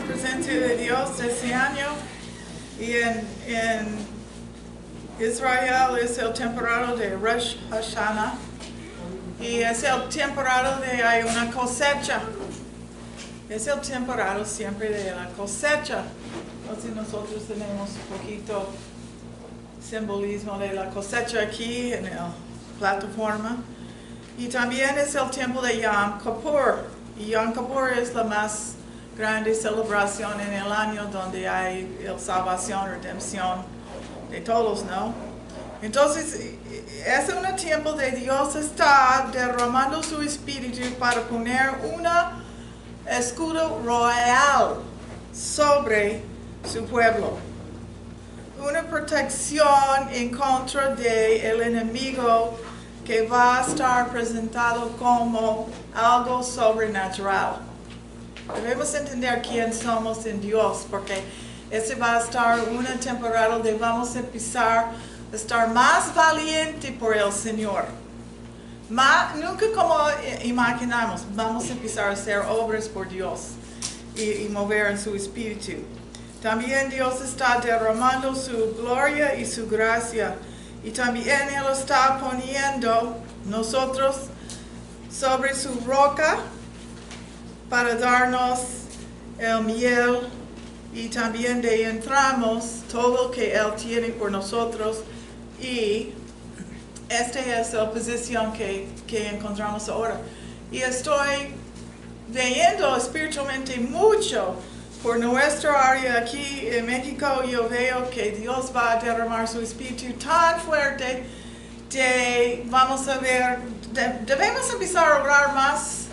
presencia de Dios este año y en Israel es el temporada de Rosh Hashanah y es el temporada de hay una cosecha. Es el temporada siempre de la cosecha. Entonces nosotros tenemos un poquito simbolismo de la cosecha aquí en la plataforma. Y también es el tiempo de Yom Kippur. Y Yom Kippur es la más grande celebración en el año donde hay la salvación, redención de todos, ¿no? Entonces, es un tiempo de Dios está derramando su espíritu para poner una escudo royal sobre su pueblo. Una protección en contra del enemigo que va a estar presentado como algo sobrenatural. Debemos entender quién somos en Dios, porque ese va a estar una temporada donde vamos a empezar a estar más valiente por el Señor. Nunca como imaginamos, vamos a empezar a hacer obras por Dios y mover en su espíritu. También Dios está derramando su gloria y su gracia. Y también Él está poniendo nosotros sobre su roca para darnos el miel y también de entramos todo lo que Él tiene por nosotros. Y esta es la posición que encontramos ahora. Y estoy leyendo espiritualmente mucho por nuestra área aquí en México. Yo veo que Dios va a derramar su espíritu tan fuerte vamos a ver, debemos empezar a orar más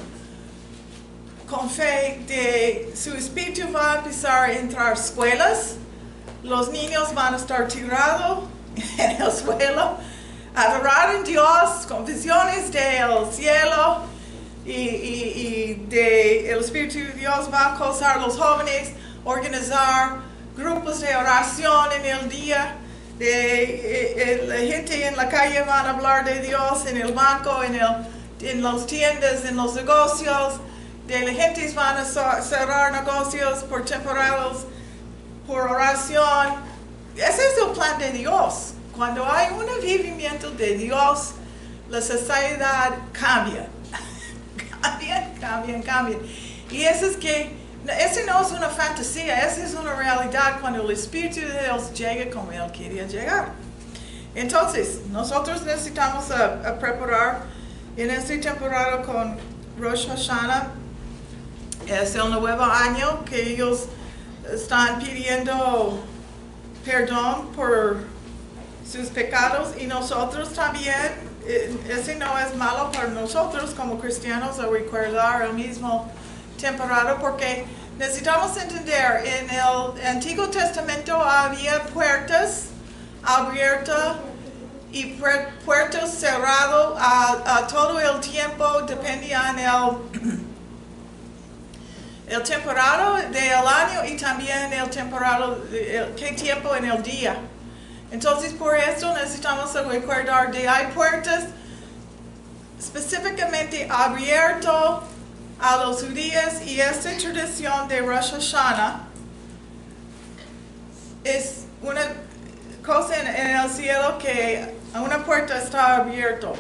con fe su espíritu va a empezar a entrar a escuelas. Los niños van a estar tirados en el suelo, adorar en Dios con visiones del cielo y el Espíritu de Dios va a causar a los jóvenes organizar grupos de oración en el día. La gente en la calle van a hablar de Dios en el banco, en las tiendas, en los negocios. La gente van a cerrar negocios por temporadas, por oración. Ese es el plan de Dios. Cuando hay un vivimiento de Dios, la sociedad cambia. Cambian. Y ese no es una fantasía, esa es una realidad cuando el Espíritu de Dios llega como Él quería llegar. Entonces, nosotros necesitamos preparar en esta temporada con Rosh Hashanah. Es el nuevo año que ellos están pidiendo perdón por sus pecados y nosotros también. Ese no es malo para nosotros como cristianos a recordar el mismo temporada porque necesitamos entender en el Antiguo Testamento había puertas abiertas y puertas cerradas a todo el tiempo, dependía el temporada del año y también el temporada, qué tiempo en el día. Entonces, por eso necesitamos recordar que hay puertas específicamente abiertas a los judíos y esta tradición de Rosh Hashanah es una cosa en el cielo que una puerta está abierta.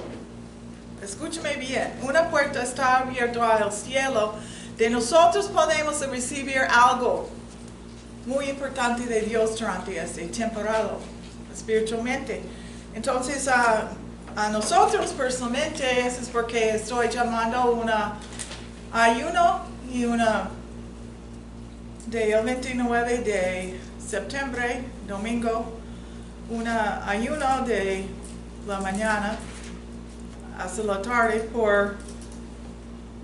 Escúchame bien, una puerta está abierta al cielo de nosotros podemos recibir algo muy importante de Dios durante esta temporada. Espiritualmente. Entonces, a nosotros personalmente, eso es porque estoy llamando un ayuno y del 29 de septiembre, domingo, un ayuno de la mañana hasta la tarde por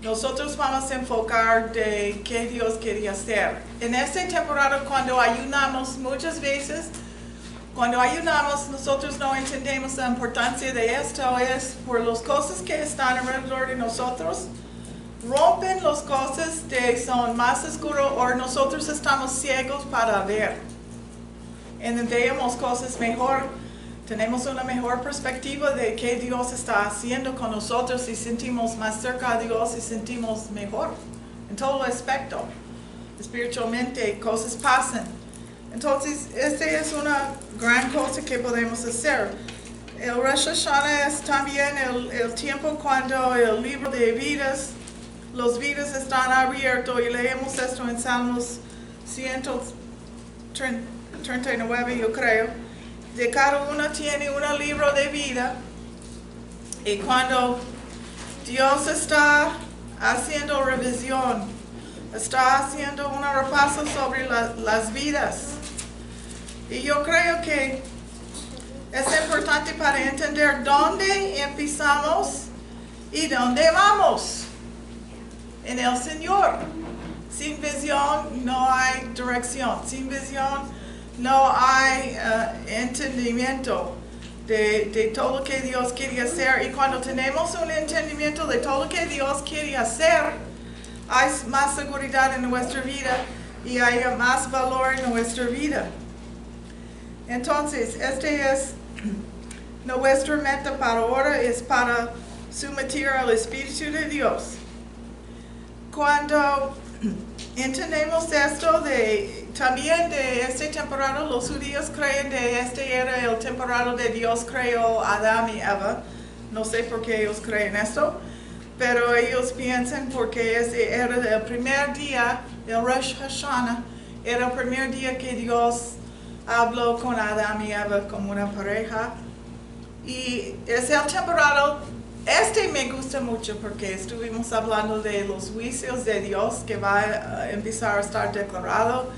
nosotros vamos a enfocar de qué Dios quería hacer. En esta temporada, cuando ayunamos muchas veces, cuando ayunamos, nosotros no entendemos la importancia de esto, es por las cosas que están alrededor de nosotros, rompen las cosas que son más oscuras o nosotros estamos ciegos para ver. Entendemos cosas mejor, tenemos una mejor perspectiva de qué Dios está haciendo con nosotros y sentimos más cerca de Dios y sentimos mejor en todo aspecto. espiritualmente, cosas pasan. Entonces, esta es una gran cosa que podemos hacer. El Rosh Hashanah es también el tiempo cuando el libro de vidas, los vidas están abiertos, y leemos esto en Salmos 139, yo creo. De cada uno tiene un libro de vida, y cuando Dios está haciendo revisión, está haciendo un repaso sobre las vidas. Y yo creo que es importante para entender dónde empezamos y dónde vamos en el Señor. Sin visión no hay dirección. Sin visión no hay entendimiento de todo lo que Dios quiere hacer. Y cuando tenemos un entendimiento de todo lo que Dios quiere hacer, hay más seguridad en nuestra vida y hay más valor en nuestra vida. Entonces, es nuestra meta para ahora, es para someter al Espíritu de Dios. Cuando entendemos esto, también de esta temporada, los judíos creen que este era el temporada de Dios creó a Adán y Eva. No sé por qué ellos creen esto, pero ellos piensan porque ese era el primer día, el Rosh Hashanah, era el primer día que Dios habló con Adán y Eva como una pareja. Y es el temporada, me gusta mucho porque estuvimos hablando de los juicios de Dios que va a empezar a estar declarado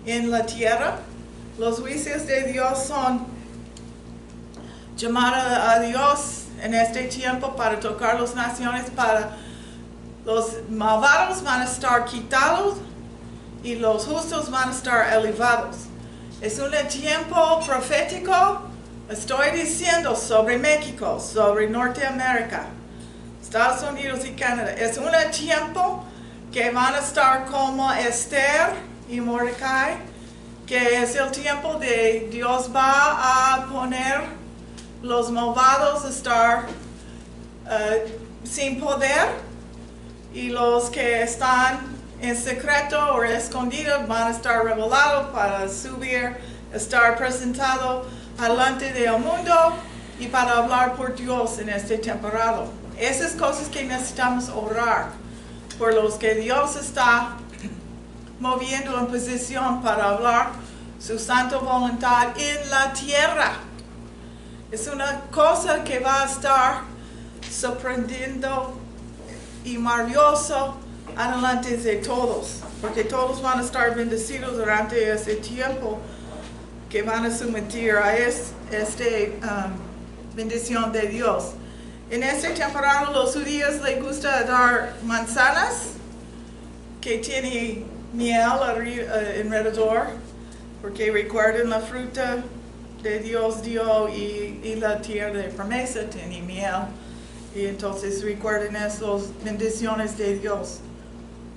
en la tierra. Los juicios de Dios son llamar a Dios en este tiempo para tocar las naciones, para los malvados van a estar quitados y los justos van a estar elevados. Es un tiempo profético, estoy diciendo, sobre México, sobre Norteamérica, Estados Unidos y Canadá. Es un tiempo que van a estar como Esther y Mordecai, que es el tiempo de Dios va a poner los malvados a estar sin poder, y los que están en secreto o escondidos van a estar revelados para subir, estar presentado delante del mundo y para hablar por Dios en este temporada. Esas cosas que necesitamos orar, por los que Dios está moviendo en posición para hablar su santa voluntad en la tierra. Es una cosa que va a estar sorprendiendo y maravilloso adelante de todos, porque todos van a estar bendecidos durante ese tiempo que van a someter a esta bendición de Dios. En esta temporada los judíos les gusta dar manzanas que tienen miel alrededor, porque recuerden la fruta de Dios dio y la tierra de promesa tiene miel, y entonces recuerden esas bendiciones de Dios.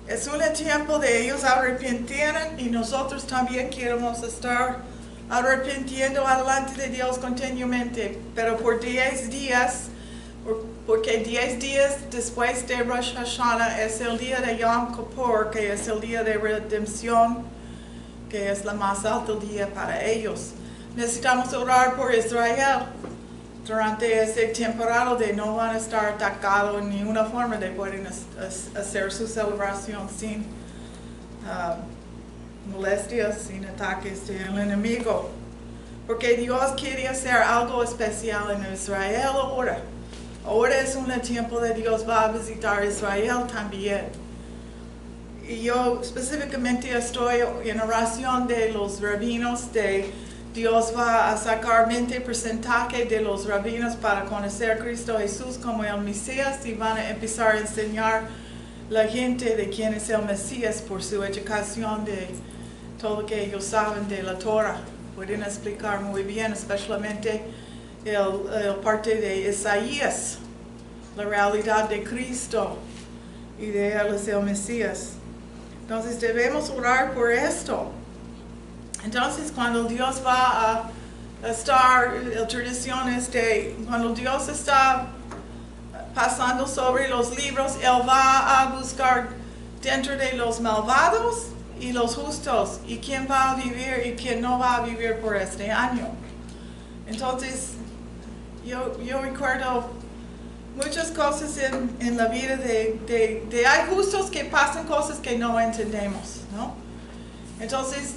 Es un tiempo de ellos arrepentir, y nosotros también queremos estar arrepintiendo delante de Dios continuamente, pero por 10 días, porque 10 días después de Rosh Hashanah es el día de Yom Kippur, que es el día de redención, que es la más alto día para ellos. Necesitamos orar por Israel durante esta temporada, de no van a estar atacados en ninguna forma, de pueden hacer su celebración sin molestias, sin ataques del enemigo, porque Dios quiere hacer algo especial en Israel ahora. Ahora es un tiempo de Dios va a visitar Israel también. Y yo específicamente estoy en oración de los rabinos, de Dios va a sacar 20% de los rabinos para conocer a Cristo Jesús como el Mesías, y van a empezar a enseñar la gente de quién es el Mesías por su educación de todo lo que ellos saben de la Torah. Pueden explicar muy bien, especialmente el parte de Isaías, la realidad de Cristo y de él es el Mesías. Entonces debemos orar por esto. Entonces cuando Dios va a estar, la tradición es de cuando Dios está pasando sobre los libros, Él va a buscar dentro de los malvados y los justos, y quién va a vivir y quién no va a vivir por este año. Entonces, yo recuerdo muchas cosas en la vida hay justos que pasan cosas que no entendemos, ¿no? Entonces,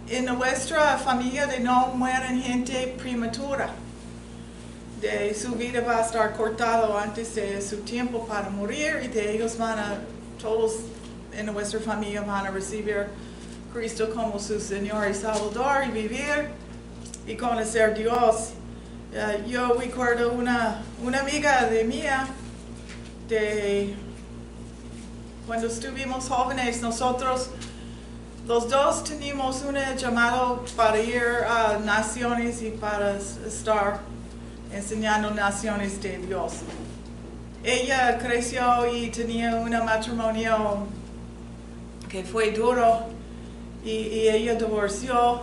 en nuestra familia no mueren gente prematura. Su vida va a estar cortado antes de su tiempo para morir, y ellos todos en nuestra familia van a recibir a Cristo como su Señor y Salvador y vivir y conocer a Dios. Yo recuerdo una amiga de mía, cuando estuvimos jóvenes, nosotros los dos teníamos un llamado para ir a naciones y para estar enseñando naciones de Dios. Ella creció y tenía un matrimonio que fue duro, y ella divorció,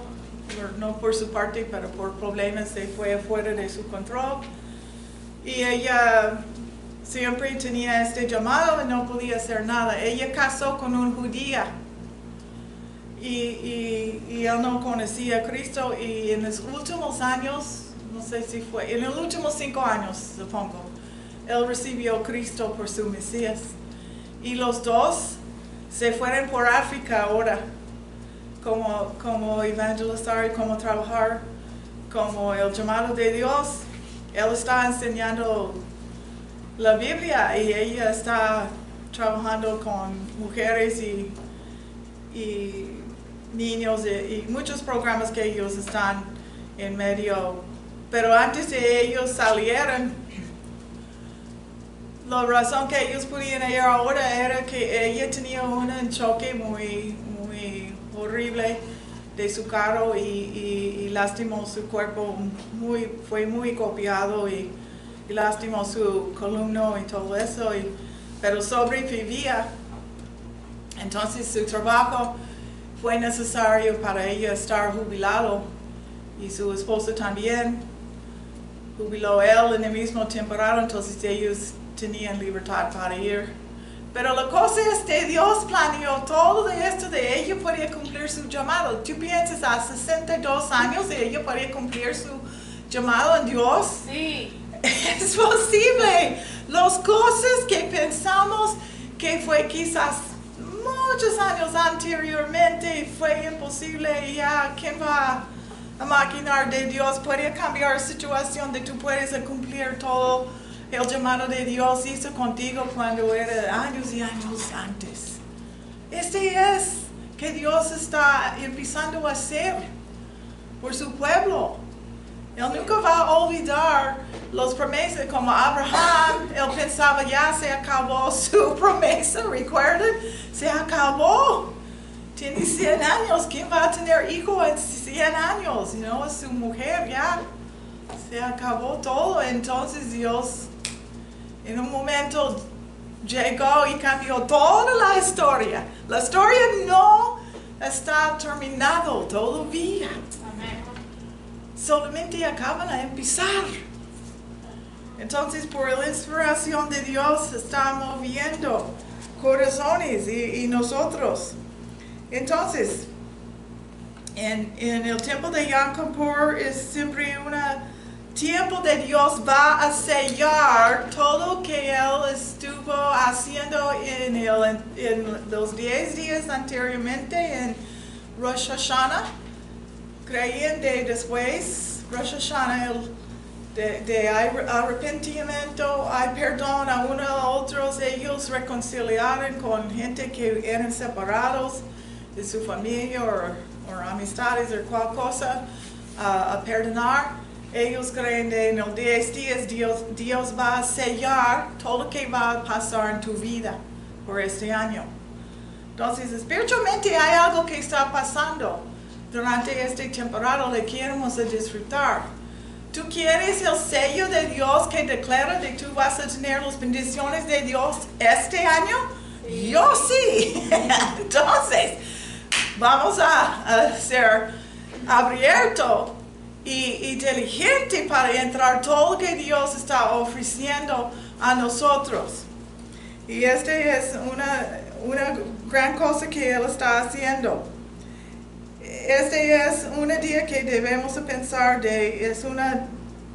no por su parte, pero por problemas, se fue fuera de su control. Y ella siempre tenía este llamado y no podía hacer nada. Ella casó con un judío, y él no conocía a Cristo, y en los últimos años, no sé si fue, en los últimos 5 años, supongo, él recibió a Cristo por su Mesías. Y los dos se fueron por África ahora, como evangelizar y como trabajar, como el llamado de Dios. Él está enseñando la Biblia, y ella está trabajando con mujeres y niños, y muchos programas que ellos están en medio. Pero antes de ellos salieran, la razón que ellos podían ir ahora era que ella tenía un choque muy horrible de su carro, y lastimó su cuerpo, fue muy golpeado, y lastimó su columna y todo eso, pero sobrevivía. Entonces su trabajo fue necesario para ella estar jubilado, y su esposo también jubiló él en el mismo temporada, entonces ellos tenían libertad para ir. Pero la cosa es que Dios planeó todo de esto, de ella podía cumplir su llamado. Tú piensas, a 62 años ella podía cumplir su llamado en Dios. Sí. Es posible. Las cosas que pensamos que fue quizás muchos años anteriormente fue imposible, ya ¿quién va a maquinar de Dios? Puede cambiar la situación de tú puedes cumplir todo el llamado de Dios hizo contigo cuando era años y años antes. Este es que Dios está empezando a hacer por su pueblo. Él nunca va a olvidar las promesas, como Abraham. Él pensaba, ya se acabó su promesa, ¿recuerdan? Se acabó. Tiene 100 años, ¿quién va a tener hijo en 100 años? ¿No? Su mujer ya se acabó todo. Entonces Dios en un momento llegó y cambió toda la historia. La historia no está terminada todavía. Amén. Solamente acaban de empezar. Entonces, por la inspiración de Dios, está moviendo corazones y nosotros. Entonces, en el tiempo de Yom Kippur es siempre un tiempo de Dios va a sellar todo lo que Él estuvo haciendo en los 10 días anteriormente en Rosh Hashanah. Creían de después, Rosh Hashanah, de arrepentimiento, hay perdón a uno a otros, ellos reconciliaron con gente que eran separados de su familia o amistades o cual cosa, a perdonar. Ellos creen que en los 10 días Dios va a sellar todo lo que va a pasar en tu vida por este año. Entonces, espiritualmente hay algo que está pasando durante esta temporada que queremos disfrutar. ¿Tú quieres el sello de Dios que declara que tú vas a tener las bendiciones de Dios este año? Sí. Yo sí. Entonces, vamos a ser abiertos y inteligente para entrar todo lo que Dios está ofreciendo a nosotros. Y este es una gran cosa que Él está haciendo. Este es un día que debemos pensar es una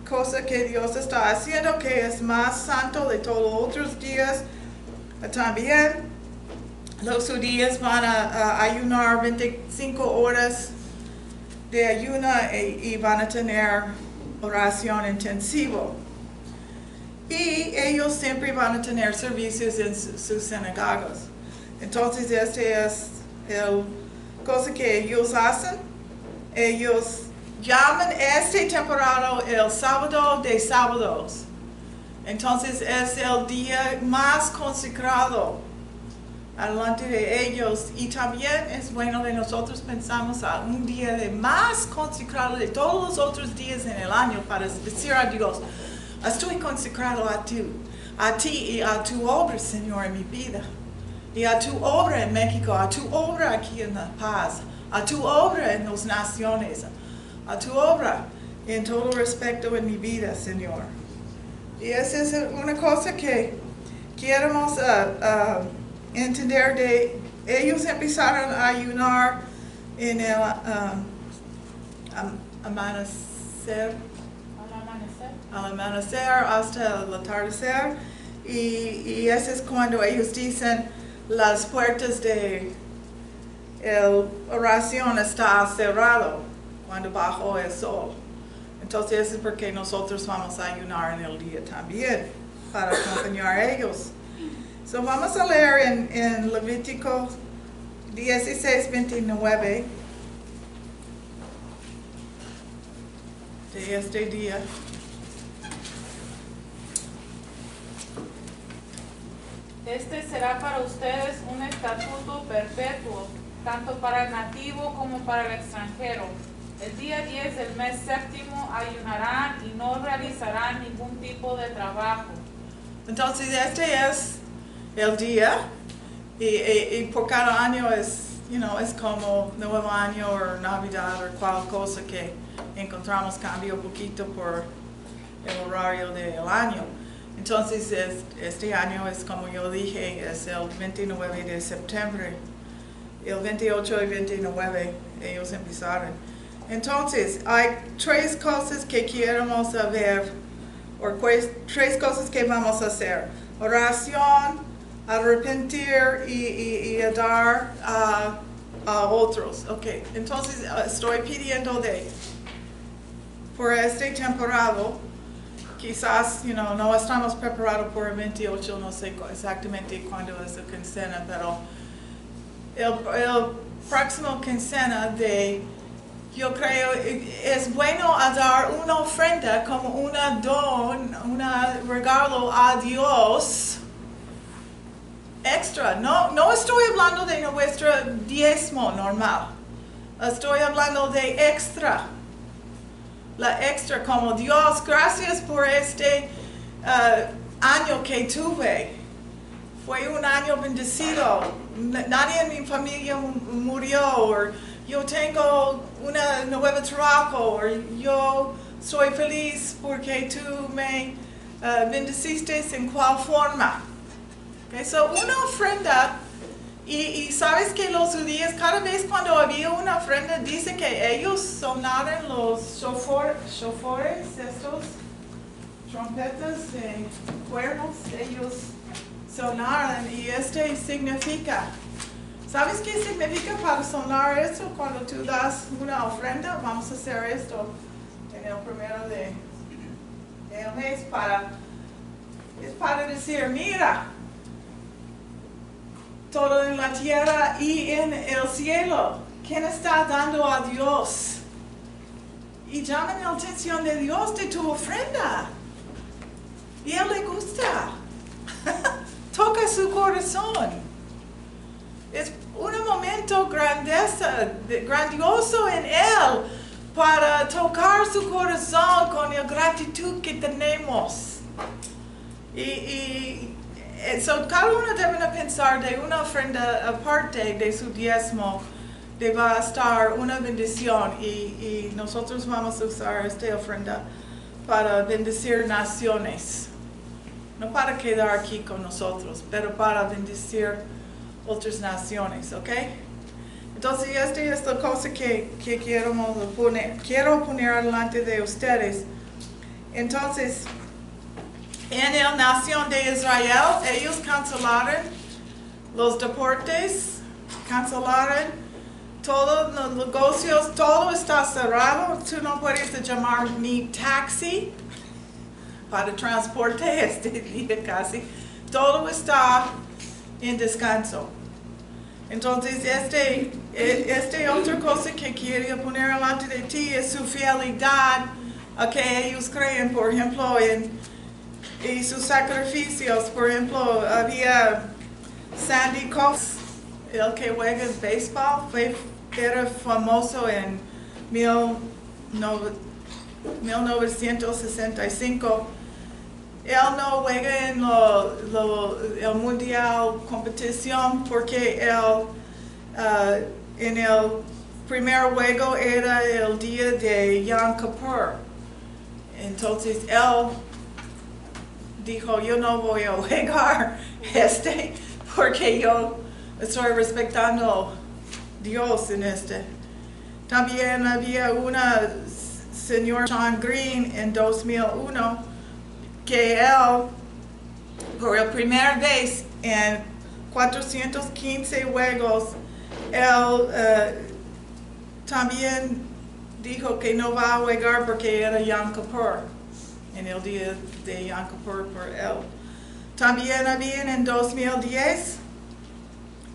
cosa que Dios está haciendo que es más santo de todos los otros días. También los judíos van a ayunar 25 horas de ayuno y van a tener oración intensiva. Y ellos siempre van a tener servicios en sus sinagogas. Entonces este es el cosa que ellos hacen. Ellos llaman esta temporada el sábado de sábados. Entonces es el día más consagrado delante de ellos. Y también es bueno que nosotros pensamos a un día de más consagrado de todos los otros días en el año para decir a Dios, estoy consagrado a ti y a tu obra, Señor, en mi vida. Y a tu obra en México, a tu obra aquí en La Paz, a tu obra en las naciones, a tu obra en todo respecto en mi vida, Señor. Y esa es una cosa que queremos entender de ellos empezaron a ayunar en el amanecer hasta el atardecer y eso es cuando ellos dicen las puertas de la oración está cerrado cuando bajó el sol. Entonces eso es porque nosotros vamos a ayunar en el día también para acompañar a ellos. So vamos a leer en Levítico 16:29 de este día. Este será para ustedes un estatuto perpetuo, tanto para el nativo como para el extranjero. El día 10 del mes séptimo ayunarán y no realizarán ningún tipo de trabajo. Entonces este es el día y por cada año es como Nuevo Año o Navidad o cualquier cosa que encontramos cambia un poquito por el horario del año. Entonces este año es como yo dije, es el 29 de septiembre. El 28 y 29 ellos empezaron. Entonces hay tres cosas que queremos ver, o tres cosas que vamos a hacer. Oración, arrepentir y dar a otros. Okay. Entonces estoy pidiendo por este temporada, quizás no estamos preparados por el 28, no sé exactamente cuándo es la quincena, pero el próximo quincena yo creo es bueno a dar una ofrenda como una don, un regalo a Dios extra. No estoy hablando de nuestro diezmo normal. Estoy hablando de extra. La extra como Dios, gracias por este año que tuve. Fue un año bendecido. Nadie en mi familia murió. Yo tengo un nuevo trabajo. Yo soy feliz porque tú me bendeciste en cual forma. Okay, so una ofrenda. Y sabes que los judíos cada vez cuando había una ofrenda dice que ellos sonaran los shofores, estos trompetas de cuernos, ellos sonaran y significa. ¿Sabes qué significa para sonar esto? Cuando tú das una ofrenda, vamos a hacer esto en el primero del mes es para decir, mira, todo en la tierra y en el cielo, ¿quién está dando a Dios? Y llaman la atención de Dios de tu ofrenda. Y a Él le gusta. Toca su corazón. Es un momento grandioso en Él para tocar su corazón con la gratitud que tenemos. Cada uno debe pensar de una ofrenda aparte de su diezmo, va a estar una bendición y nosotros vamos a usar esta ofrenda para bendecir naciones. No para quedar aquí con nosotros, pero para bendecir otras naciones, ¿ok? Entonces, esta es la cosa que quiero poner delante de ustedes. Entonces, en la nación de Israel, ellos cancelaron los deportes, cancelaron todos los negocios, todo está cerrado. Tú no puedes llamar ni taxi para transporte este día casi. Todo está en descanso. Entonces, otra cosa que quería poner delante de ti es su fidelidad a que ellos creen, por ejemplo, en sus sacrificios. Por ejemplo, había Sandy Cox, el que juega béisbol, era famoso en 1965. Él no juega en el mundial competición porque él en el primer juego era el día de Yom Kippur. Entonces él dijo, yo no voy a jugar porque yo estoy respetando a Dios en este. También había una señor John Green en 2001 que él, por la primera vez en 415 juegos, él también dijo que no va a jugar porque era Yom Kippur, en el día de Yom Kippur por él. También había en 2010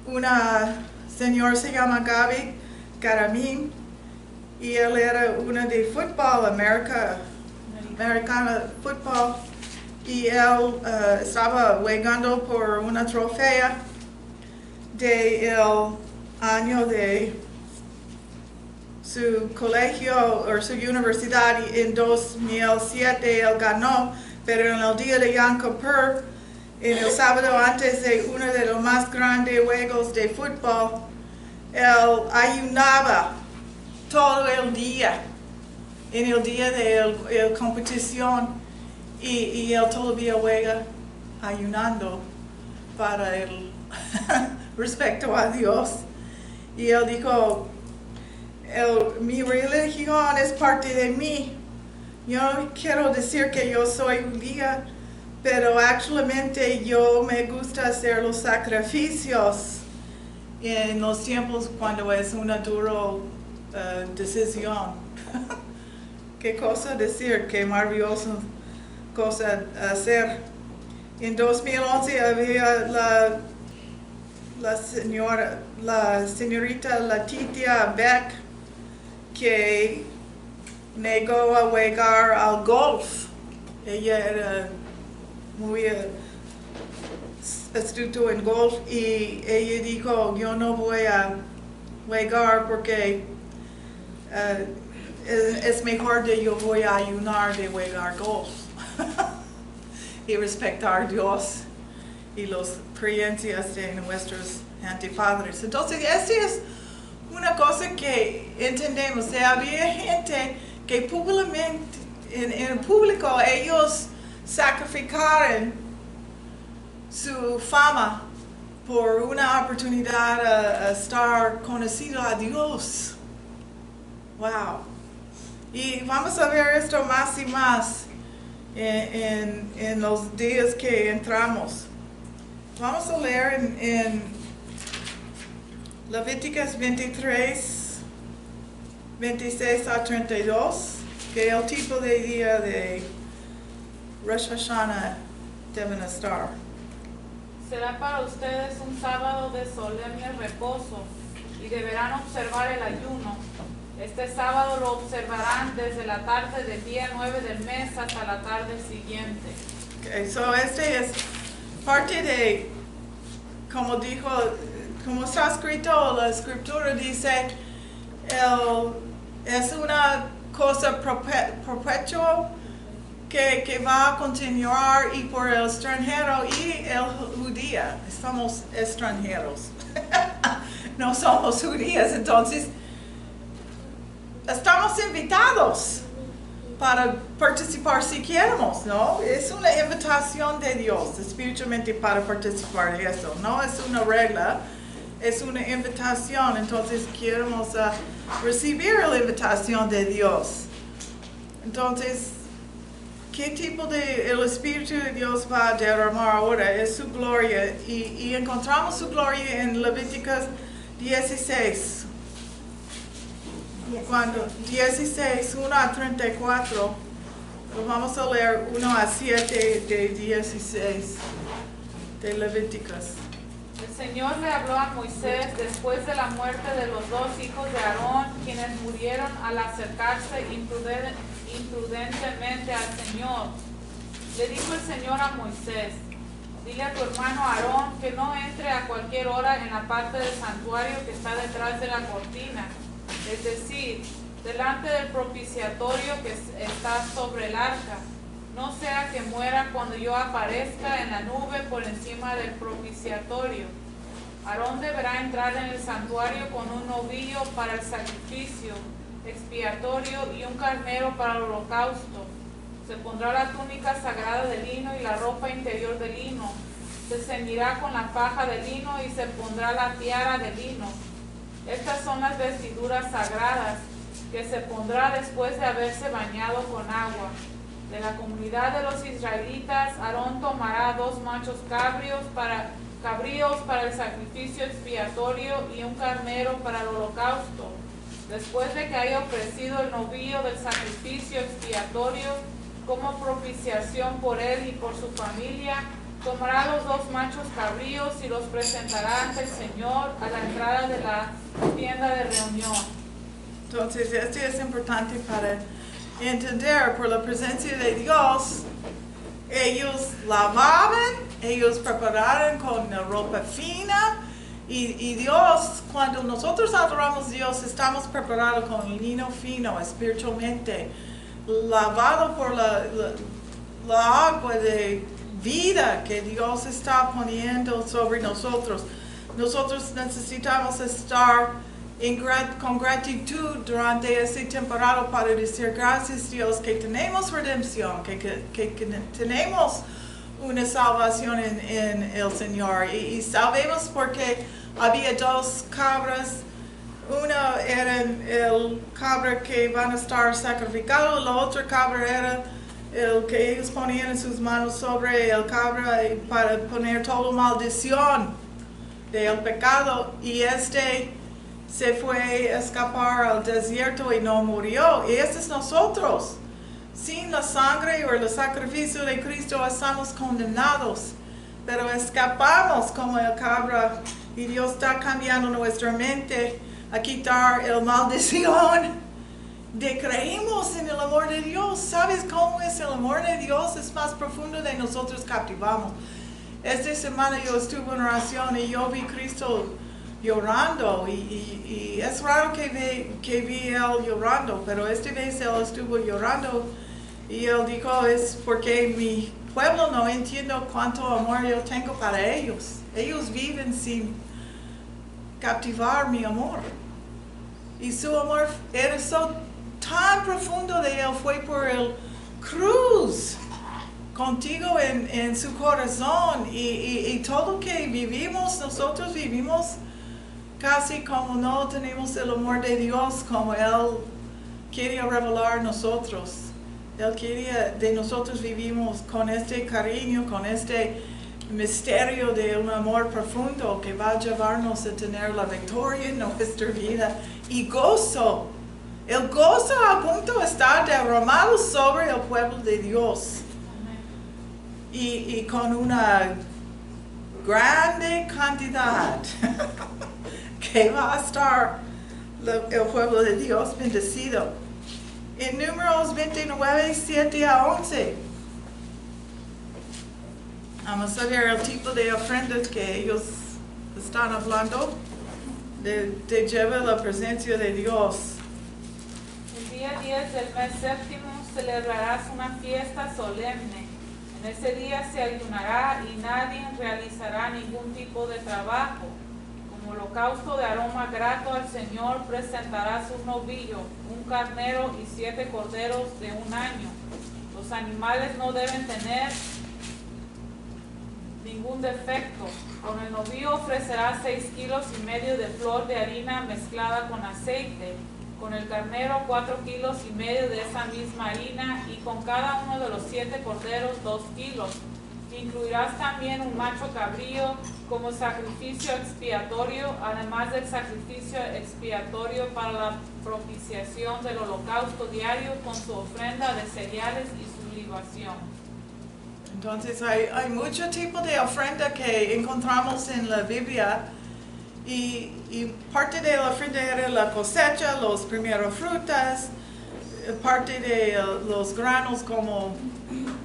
una señora se llama Gaby Caramín y él era una de fútbol, americana fútbol, y él estaba jugando por una trofea del año de su colegio o su universidad, y en 2007 él ganó, pero en el día de Yom Kippur, en el sábado antes de uno de los más grandes juegos de fútbol, él ayunaba todo el día, en el día de la competición, y él todavía juega ayunando para el respecto a Dios. Y él dijo, mi religión es parte de mí. Yo no quiero decir que yo soy judía, pero actualmente yo me gusta hacer los sacrificios en los tiempos cuando es una dura decisión. ¿Qué cosa decir? Qué maravillosa cosa hacer. En 2011 había la señorita Letitia Beck que negó a jugar al golf. Ella era muy astuto en golf y ella dijo, yo no voy a jugar porque es mejor de yo voy a ayunar de jugar golf y respetar a Dios y las creencias de nuestros antepadres. Entonces, esta es una cosa que entendemos. O sea, había gente que públicamente, en el público, ellos sacrificaron su fama por una oportunidad a estar conocido a Dios. Wow. Y vamos a ver esto más y más en los días que entramos. Vamos a leer en Levíticos 23, 26 a 32, que el tipo de día de Rosh Hashanah deben estar. Será para ustedes un sábado de solemne reposo y deberán observar el ayuno. Este sábado lo observarán desde la tarde del día 9 del mes hasta la tarde siguiente. Okay, so este es parte de, como está escrito, la escritura dice, es una cosa perpetua que va a continuar, y por el extranjero y el judío. Somos extranjeros, no somos judíos, entonces estamos invitados para participar si queremos, ¿no? Es una invitación de Dios espiritualmente para participar de eso, no es una regla. es una invitación, entonces queremos recibir la invitación de Dios. Entonces, ¿qué tipo de el Espíritu de Dios va a derramar ahora? Es su gloria. Y encontramos su gloria en Levíticos 16. Cuando 16, 1 a 34, vamos a leer 1 a 7 de 16 de Levíticos. El Señor le habló a Moisés después de la muerte de los dos hijos de Aarón, quienes murieron al acercarse imprudentemente al Señor. Le dijo el Señor a Moisés: dile a tu hermano Aarón que no entre a cualquier hora en la parte del santuario que está detrás de la cortina, es decir, delante del propiciatorio que está sobre el arca. No sea que muera cuando yo aparezca en la nube por encima del propiciatorio. Aarón deberá entrar en el santuario con un novillo para el sacrificio expiatorio y un carnero para el holocausto. Se pondrá la túnica sagrada de lino y la ropa interior de lino. Se ceñirá con la faja de lino y se pondrá la tiara de lino. Estas son las vestiduras sagradas que se pondrá después de haberse bañado con agua. De la comunidad de los israelitas, Aarón tomará 2 machos cabríos para el sacrificio expiatorio y un carnero para el holocausto. Después de que haya ofrecido el novillo del sacrificio expiatorio como propiciación por él y por su familia, tomará los 2 machos cabríos y los presentará ante el Señor a la entrada de la tienda de reunión. Entonces, esto es importante para entender, por la presencia de Dios, ellos lavaban, ellos prepararon con ropa fina, y Dios, cuando nosotros adoramos a Dios, estamos preparados con lino fino, espiritualmente, lavado por la agua de vida que Dios está poniendo sobre nosotros. Nosotros necesitamos estar con gratitud durante esta temporada para decir gracias Dios que tenemos redención, que tenemos una salvación en el Señor. Y sabemos porque había 2 cabras. Una era el cabra que van a estar sacrificado, la otra cabra era el que ellos ponían en sus manos sobre el cabra para poner toda maldición del pecado, y se fue a escapar al desierto y no murió. Y este es nosotros. Sin la sangre o el sacrificio de Cristo estamos condenados, pero escapamos como el cabra, y Dios está cambiando nuestra mente a quitar la maldición de creímos en el amor de Dios. ¿Sabes cómo es el amor de Dios? Es más profundo de nosotros captivamos. Esta semana yo estuve en oración y yo vi Cristo llorando, y es raro que vi él llorando, pero esta vez él estuvo llorando, y él dijo: es porque mi pueblo no entiende cuánto amor yo tengo para ellos. Ellos viven sin captivar mi amor, y su amor era tan profundo de él, fue por el cruz contigo en su corazón, y todo que vivimos, nosotros vivimos casi como no tenemos el amor de Dios como Él quería revelar nosotros. Él quería de nosotros vivimos con este cariño, con este misterio de un amor profundo que va a llevarnos a tener la victoria en nuestra vida y gozo. El gozo a punto está derramado sobre el pueblo de Dios, y con una grande cantidad que va a estar el pueblo de Dios bendecido. En Números 29, 7 a 11. Vamos a ver el tipo de ofrendas que ellos están hablando. De llevar la presencia de Dios. El día 10 del mes séptimo celebrarás una fiesta solemne. En ese día se ayunará y nadie realizará ningún tipo de trabajo. Como holocausto de aroma grato al Señor presentarás un novillo, un carnero y 7 corderos de 1 año. Los animales no deben tener ningún defecto. Con el novillo ofrecerá 6,5 kilos de flor de harina mezclada con aceite. Con el carnero 4,5 kilos de esa misma harina, y con cada uno de los 7 corderos 2 kilos. Incluirás también un macho cabrío como sacrificio expiatorio, además del sacrificio expiatorio para la propiciación del holocausto diario con su ofrenda de cereales y su libación. Entonces hay mucho tipo de ofrenda que encontramos en la Biblia, y parte de la ofrenda era la cosecha, los primeros frutas, parte de los granos como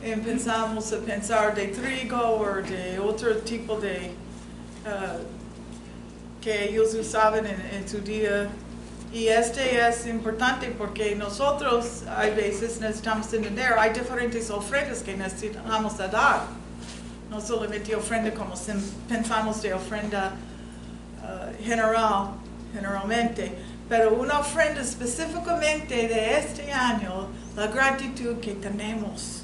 empezamos a pensar de trigo o de otro tipo de que ellos usaban en su día. Y este es importante porque nosotros a veces necesitamos entender, hay diferentes ofrendas que necesitamos dar. No solamente ofrenda como pensamos de ofrenda generalmente, pero una ofrenda específicamente de este año, la gratitud que tenemos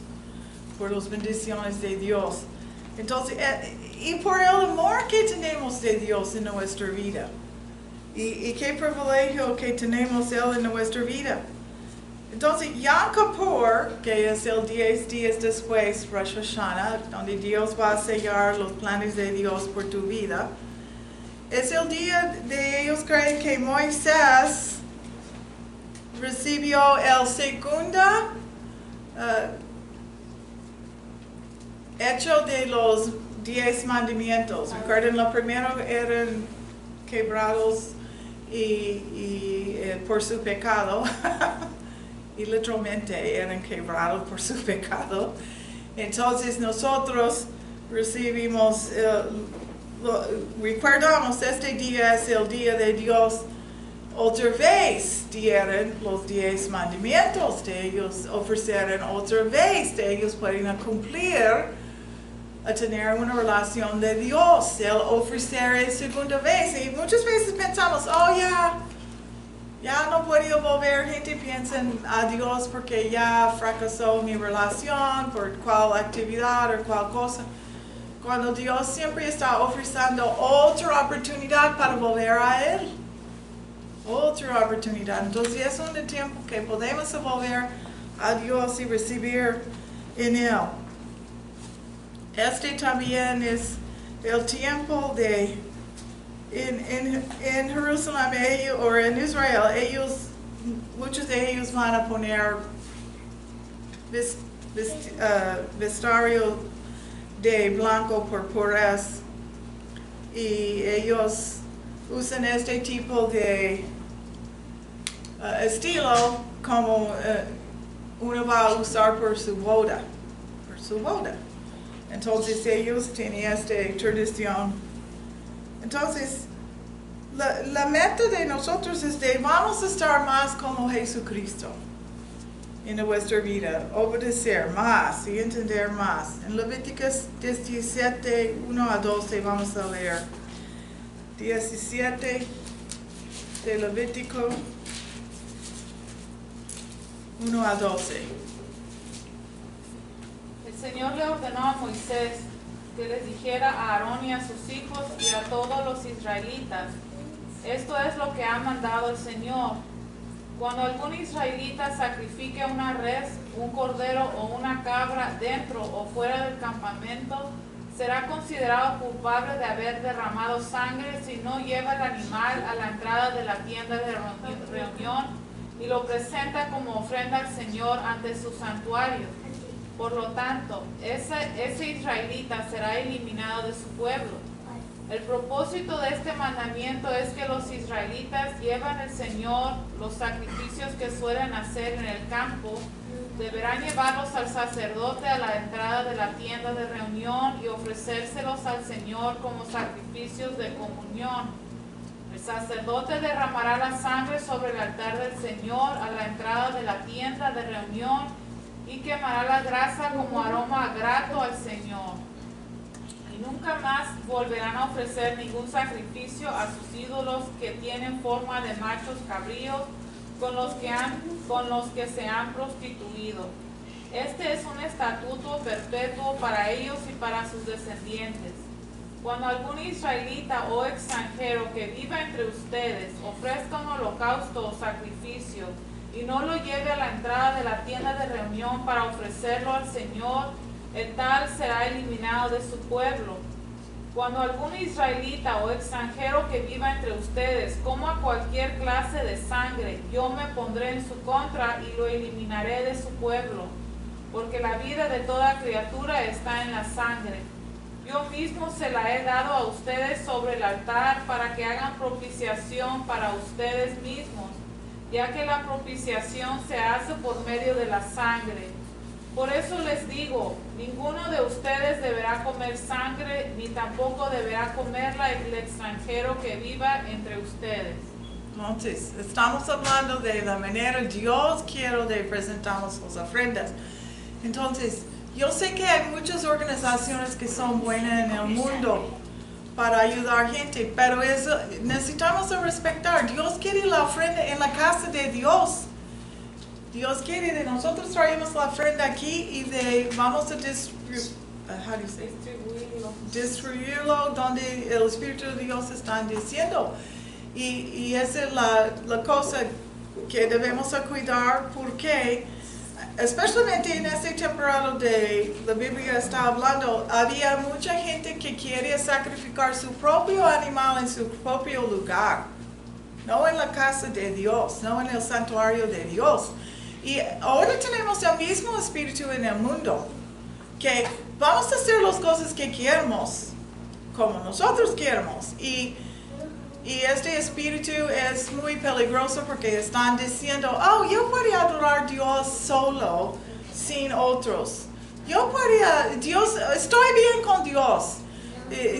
por las bendiciones de Dios. Entonces, y por el amor que tenemos de Dios en nuestra vida. Y qué privilegio que tenemos Él en nuestra vida. Entonces, Yom Kippur, que es el 10 días después, Rosh Hashanah, donde Dios va a sellar los planes de Dios por tu vida, es el día de ellos creen que Moisés recibió el segundo hecho de los 10 mandamientos. Recuerden, lo primero eran quebrados y por su pecado, y literalmente eran quebrados por su pecado. Entonces nosotros recibimos, recordamos, este día es el día de Dios. Otra vez dieron los 10 mandamientos de ellos, ofrecieron otra vez de ellos pueden cumplir a tener una relación de Dios, el ofrecer segunda vez. Y muchas veces pensamos, oh ya no puedo volver. Gente piensa a Dios porque ya fracasó mi relación por cual actividad o cual cosa. Cuando Dios siempre está ofreciendo otra oportunidad para volver a Él. Otra oportunidad. Entonces es un tiempo que podemos volver a Dios y recibir en Él. Este también es el tiempo de, en Jerusalén o en Israel, muchos de ellos van a poner vestuario de blanco purpúreas, y ellos usan este tipo de estilo como uno va a usar por su boda. Entonces ellos tienen esta tradición. Entonces la meta de nosotros es de vamos a estar más como Jesucristo en nuestra vida, obedecer más y entender más. En Levíticos 17, 1 a 12 vamos a leer. 17 de Levítico 1 a 12. El Señor le ordenó a Moisés que les dijera a Aarón y a sus hijos y a todos los israelitas: esto es lo que ha mandado el Señor. Cuando algún israelita sacrifique una res, un cordero o una cabra dentro o fuera del campamento, será considerado culpable de haber derramado sangre si no lleva el animal a la entrada de la tienda de reunión y lo presenta como ofrenda al Señor ante su santuario. Por lo tanto, ese israelita será eliminado de su pueblo. El propósito de este mandamiento es que los israelitas llevan al Señor los sacrificios que suelen hacer en el campo. Deberán llevarlos al sacerdote a la entrada de la tienda de reunión y ofrecérselos al Señor como sacrificios de comunión. El sacerdote derramará la sangre sobre el altar del Señor a la entrada de la tienda de reunión y quemará la grasa como aroma grato al Señor. Y nunca más volverán a ofrecer ningún sacrificio a sus ídolos que tienen forma de machos cabríos con los que se han prostituido. Este es un estatuto perpetuo para ellos y para sus descendientes. Cuando algún israelita o extranjero que viva entre ustedes ofrezca un holocausto o sacrificio y no lo lleve a la entrada de la tienda de reunión para ofrecerlo al Señor, el tal será eliminado de su pueblo. Cuando algún israelita o extranjero que viva entre ustedes coma cualquier clase de sangre, yo me pondré en su contra y lo eliminaré de su pueblo, porque la vida de toda criatura está en la sangre. Yo mismo se la he dado a ustedes sobre el altar para que hagan propiciación para ustedes mismos, ya que la propiciación se hace por medio de la sangre. Por eso les digo, ninguno de ustedes deberá comer sangre, ni tampoco deberá comerla el extranjero que viva entre ustedes. Entonces, estamos hablando de la manera Dios quiere de presentarnos las ofrendas. Entonces, yo sé que hay muchas organizaciones que son buenas en el mundo para ayudar gente, pero eso necesitamos respetar. Dios quiere la ofrenda en la casa de Dios. Dios quiere de nosotros traemos la ofrenda aquí y vamos a distribuirlo donde el Espíritu de Dios está diciendo. Y esa es la cosa que debemos cuidar, porque especialmente en esta temporada de la Biblia está hablando, había mucha gente que quería sacrificar su propio animal en su propio lugar, no en la casa de Dios, no en el santuario de Dios. Y ahora tenemos el mismo espíritu en el mundo, que vamos a hacer las cosas que queremos, como nosotros queremos. Y este espíritu es muy peligroso porque están diciendo, oh, yo podría adorar a Dios solo, sin otros. Estoy bien con Dios.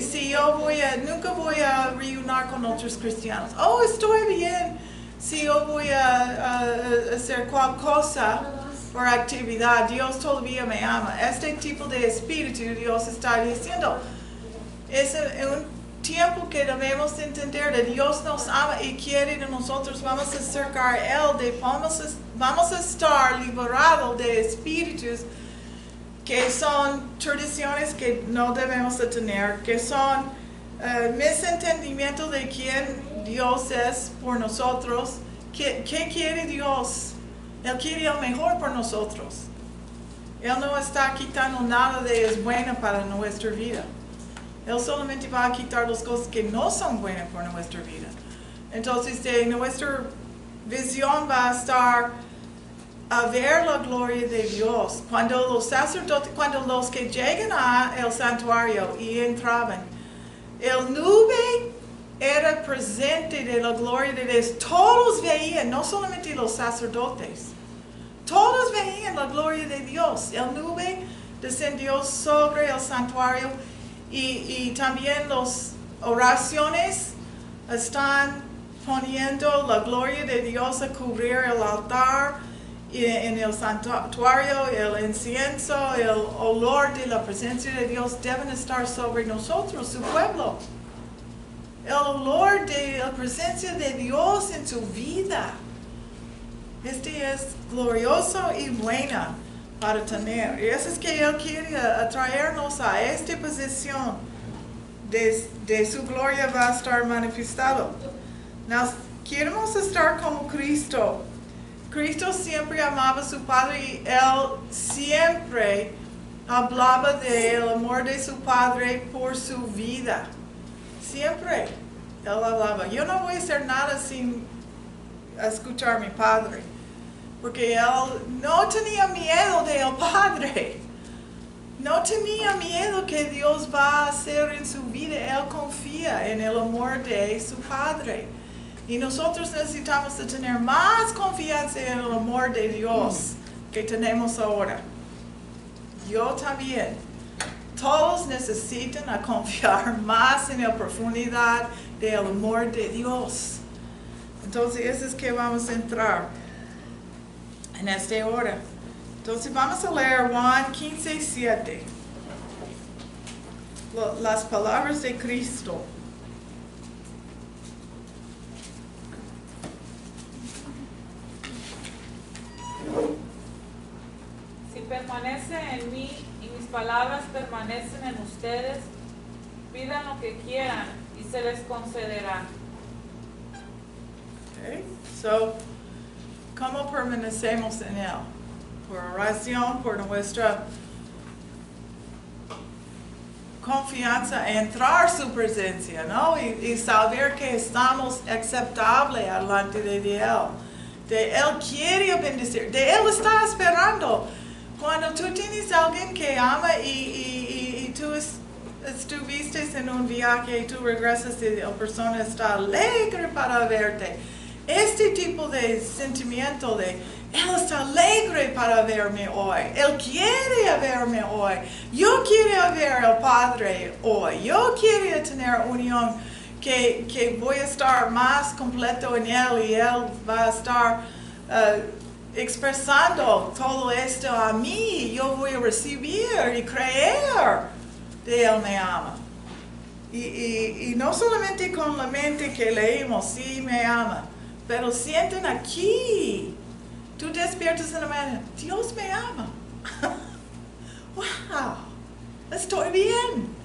Si yo nunca voy a reunir con otros cristianos. Oh, estoy bien si yo voy a hacer cualquier cosa por actividad. Dios todavía me ama. Este tipo de espíritu Dios está diciendo. Es un tiempo que debemos entender que Dios nos ama y quiere de nosotros. Vamos a acercar a Él. Vamos a estar liberados de espíritus que son tradiciones que no debemos de tener, que son misentendimiento de quién Dios es por nosotros. ¿Qué quiere Dios? Él quiere el mejor por nosotros. Él no está quitando nada de es bueno para nuestra vida. Él solamente va a quitar las cosas que no son buenas por nuestra vida. Entonces, nuestra visión va a estar a ver la gloria de Dios. Cuando los sacerdotes, cuando los que llegan al santuario y entraban, el nube era presente de la gloria de Dios. Todos veían, no solamente los sacerdotes, todos veían la gloria de Dios. El nube descendió sobre el santuario y también las oraciones están poniendo la gloria de Dios a cubrir el altar. En el santuario, el incienso, el olor de la presencia de Dios deben estar sobre nosotros, su pueblo. El olor de la presencia de Dios en su vida. Este es glorioso y bueno para tener. Y eso es que Él quiere atraernos a esta posición de su gloria va a estar manifestado. Nos queremos estar como Cristo. Cristo siempre amaba a su Padre y Él siempre hablaba del amor de su Padre por su vida. Siempre Él hablaba. Yo no voy a hacer nada sin escuchar a mi Padre. Porque Él no tenía miedo del Padre. No tenía miedo que Dios va a hacer en su vida. Él confía en el amor de su Padre. Y nosotros necesitamos de tener más confianza en el amor de Dios que tenemos ahora. Yo también. Todos necesitan confiar más en la profundidad del amor de Dios. Entonces, eso es que vamos a entrar en esta hora. Entonces, vamos a leer Juan 15:7. Las palabras de Cristo. Si permanece en mí y mis palabras permanecen en ustedes, pidan lo que quieran y se les concederá. Okay. So, ¿cómo permanecemos en Él? Por oración, por nuestra confianza, entrar su presencia, ¿no? Y saber que estamos aceptables delante de Él. Él quiere bendecir, Él está esperando. Cuando tú tienes a alguien que ama y tú estuviste en un viaje y tú regresas y la persona está alegre para verte. Este tipo de sentimiento de Él está alegre para verme hoy. Él quiere verme hoy. Yo quiero ver al Padre hoy. Yo quiero tener unión que voy a estar más completo en Él y Él va a estar expresando todo esto a mí. Yo voy a recibir y creer de Él me ama. Y no solamente con la mente que leemos, sí me ama, pero sienten aquí. Tú despiertas en la mañana, Dios me ama. Wow, estoy bien.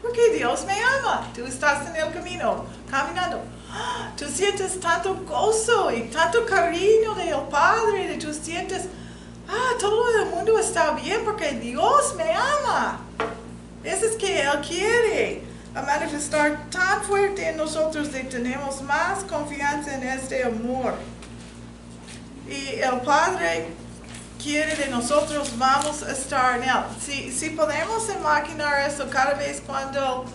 Porque Dios me ama. Tú estás en el camino, caminando. Tú sientes tanto gozo y tanto cariño del Padre. Tú sientes, todo el mundo está bien porque Dios me ama. Eso es que Él quiere a manifestar tan fuerte en nosotros de tenemos más confianza en este amor. Y el Padre quiere de nosotros, vamos a estar en Él. Si podemos imaginar eso cada vez cuando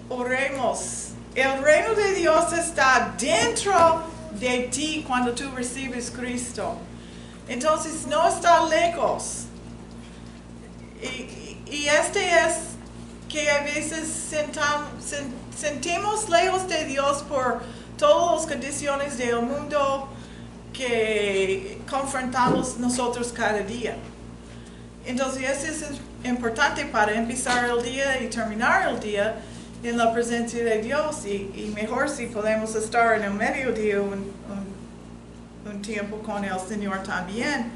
oremos, el reino de Dios está dentro de ti cuando tú recibes Cristo. Entonces no está lejos. Y este es que a veces sentimos lejos de Dios por todas las condiciones del mundo que confrontamos nosotros cada día. Entonces eso es importante para empezar el día y terminar el día en la presencia de Dios y mejor si podemos estar en el mediodía un tiempo con el Señor también.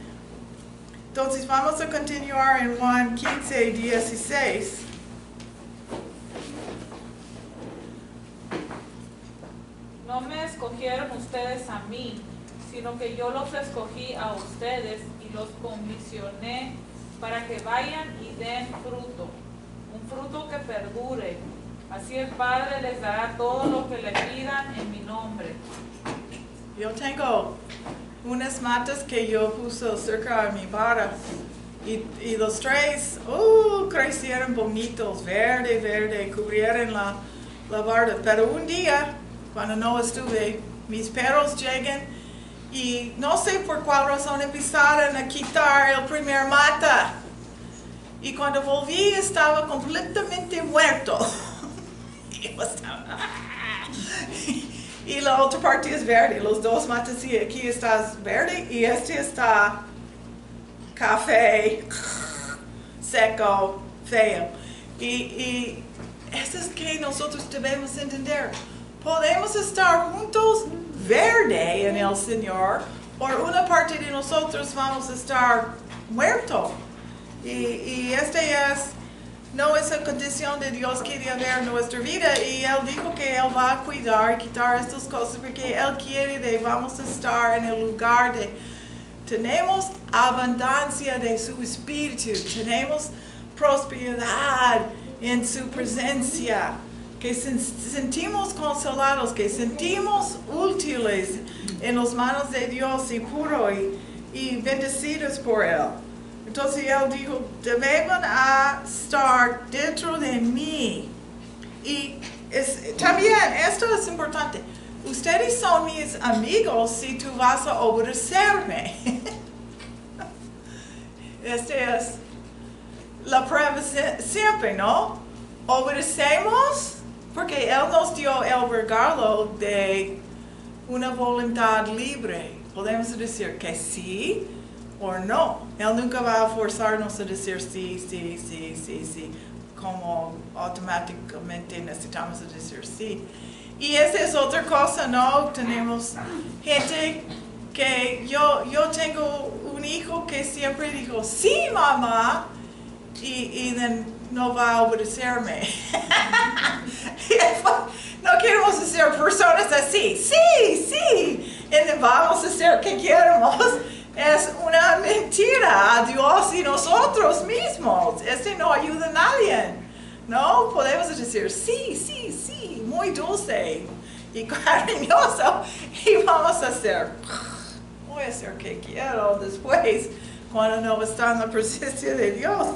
Entonces vamos a continuar en Juan 15, 16. No me escogieron ustedes a mí, sino que yo los escogí a ustedes y los comisioné para que vayan y den fruto, un fruto que perdure. Así el Padre les dará todo lo que le pidan en mi nombre. Yo tengo unas matas que yo puse cerca de mi barra y los tres crecieron bonitos, verde, cubrieron la barda. Pero un día, cuando no estuve, mis perros llegan y no sé por cuál razón empezaron a quitar el primer mata. Y cuando volví estaba completamente muerto. Y la otra parte es verde. Los dos matas, y aquí está verde y este está café, seco, feo. Y eso es que nosotros debemos entender. Podemos estar juntos verde en el Señor, por una parte de nosotros vamos a estar muertos. Y no es la condición de Dios que quiere ver nuestra vida. Y Él dijo que Él va a cuidar y quitar estas cosas porque Él quiere que vamos a estar en el lugar de tenemos abundancia de su Espíritu, tenemos prosperidad en su presencia, que sentimos consolados, que sentimos útiles en las manos de Dios y puro y bendecidos por Él. Entonces Él dijo, deben estar dentro de mí. Y también, esto es importante, ustedes son mis amigos si tú vas a obedecerme. Esta es la prueba siempre, ¿no? Obedecemos porque Él nos dio el regalo de una voluntad libre. Podemos decir que sí o no. Él nunca va a forzarnos a decir sí, como automáticamente necesitamos decir sí. Y esa es otra cosa, ¿no? Tenemos gente que yo tengo un hijo que siempre dijo, sí, mamá, y no va a obedecerme. No queremos ser personas así. Sí, y vamos a hacer que queremos. Es una mentira a Dios y nosotros mismos. No ayuda a nadie. No podemos decir sí, muy dulce y cariñoso, y vamos a hacer. Voy a hacer que quiero después, cuando no está en la presencia de Dios.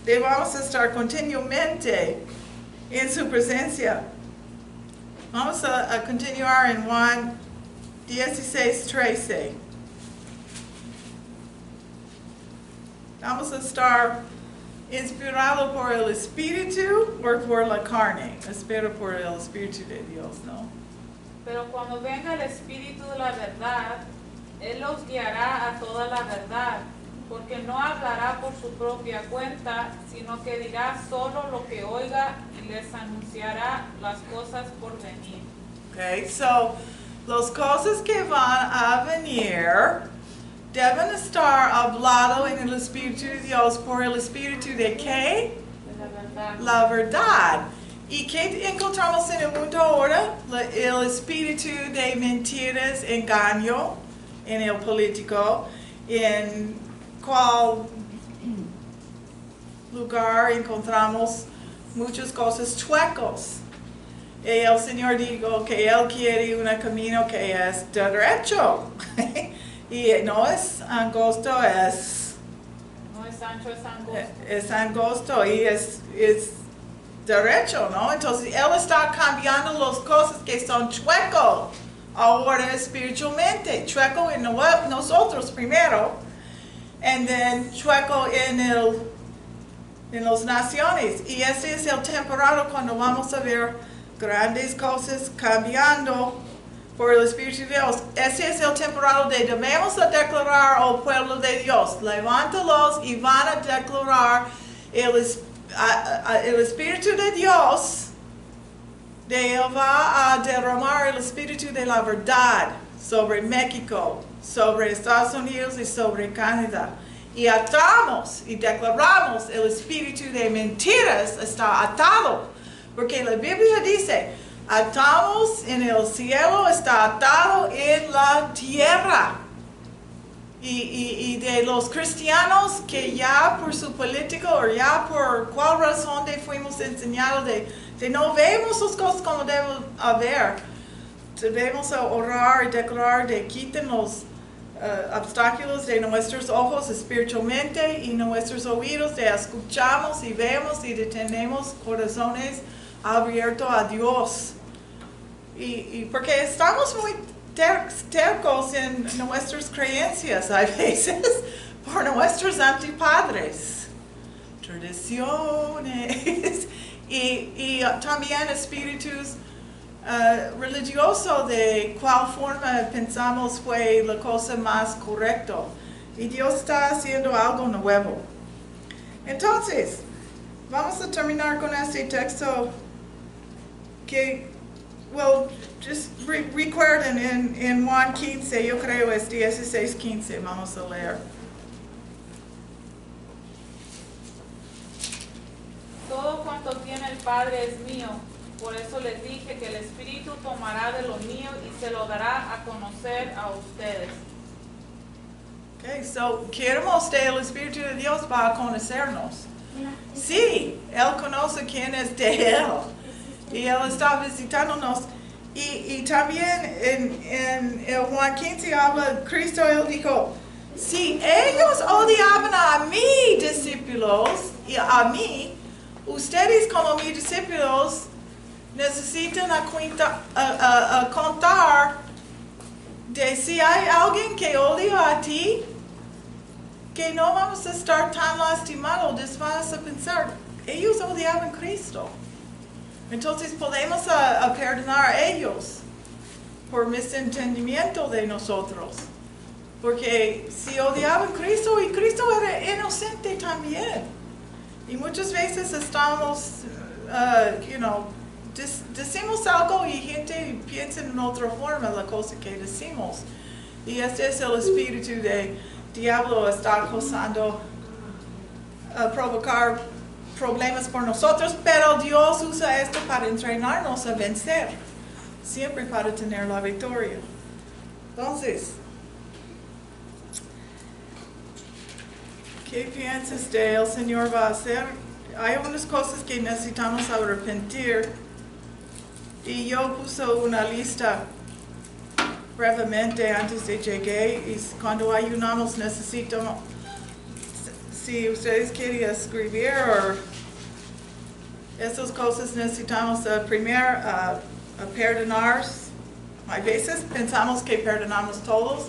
Debemos estar continuamente en su presencia. Vamos a continuar en Juan 16:13. Vamos a estar inspirado por el Espíritu o por la carne. Espero por el Espíritu de Dios, ¿no? Pero cuando venga el Espíritu de la verdad, Él los guiará a toda la verdad, porque no hablará por su propia cuenta, sino que dirá solo lo que oiga y les anunciará las cosas por venir. Okay, so las cosas que van a venir deben estar hablado en el Espíritu de Dios por el Espíritu de ¿qué? De la verdad. La verdad. ¿Y qué encontramos en el mundo ahora? El espíritu de mentiras, engaño, en el político, en cual lugar encontramos muchas cosas chuecos. Y el Señor dijo que Él quiere un camino que es derecho. Y no es angosto, No es ancho, es angosto. es angosto y es derecho, ¿no? Entonces Él está cambiando las cosas que son chuecos ahora espiritualmente. Chueco en nosotros primero, and then chueco en las naciones. Y este es el temporada cuando vamos a ver grandes cosas cambiando por el Espíritu de Dios. Ese es el temporada de debemos declarar al pueblo de Dios. Levántalos y van a declarar el Espíritu de Dios. De Él va a derramar el Espíritu de la verdad sobre México, sobre Estados Unidos y sobre Canadá. Y atamos y declaramos el espíritu de mentiras está atado. Porque la Biblia dice, atamos en el cielo, está atado en la tierra. Y de los cristianos que ya por su político o ya por cuál razón fuimos enseñados de no vemos las cosas como deben haber. Debemos orar y declarar de quiten los obstáculos de nuestros ojos espiritualmente y nuestros oídos de escuchamos y vemos y tenemos corazones abiertos a Dios. Y porque estamos muy tercos en nuestras creencias a veces por nuestros antipadres, tradiciones y también espíritus religiosos de cuál forma pensamos fue la cosa más correcta. Y Dios está haciendo algo nuevo. Entonces, vamos a terminar con este texto que, just recuerden en Juan 15, yo creo es 16:15, vamos a leer. Todo cuanto tiene el Padre es mío, por eso les dije que el Espíritu tomará de lo mío y se lo dará a conocer a ustedes. Okay, so queremos que el Espíritu de Dios va a conocernos. Sí, Él conoce quién es de Él. Y Él está visitándonos. Y también en el Juan 15 habla Cristo, Él dijo, si ellos odiaban a mis discípulos y a mí, ustedes como mis discípulos necesitan contar de si hay alguien que odia a ti, que no vamos a estar tan lastimados, vamos a pensar, ellos odiaban a Cristo. Entonces podemos perdonar a ellos por misentendimiento de nosotros. Porque si odiaban a Cristo, y Cristo era inocente también. Y muchas veces estamos, decimos algo y gente piensa en otra forma la cosa que decimos. Y este es el espíritu de diablo está causando provocar problemas por nosotros, pero Dios usa esto para entrenarnos a vencer, siempre para tener la victoria. Entonces, ¿qué piensas de el Señor va a hacer? Hay unas cosas que necesitamos arrepentir y yo puse una lista brevemente antes de llegar y cuando ayunamos necesito, si ustedes quieren escribir o esas cosas necesitamos primero perdonar. A veces pensamos que perdonamos todos,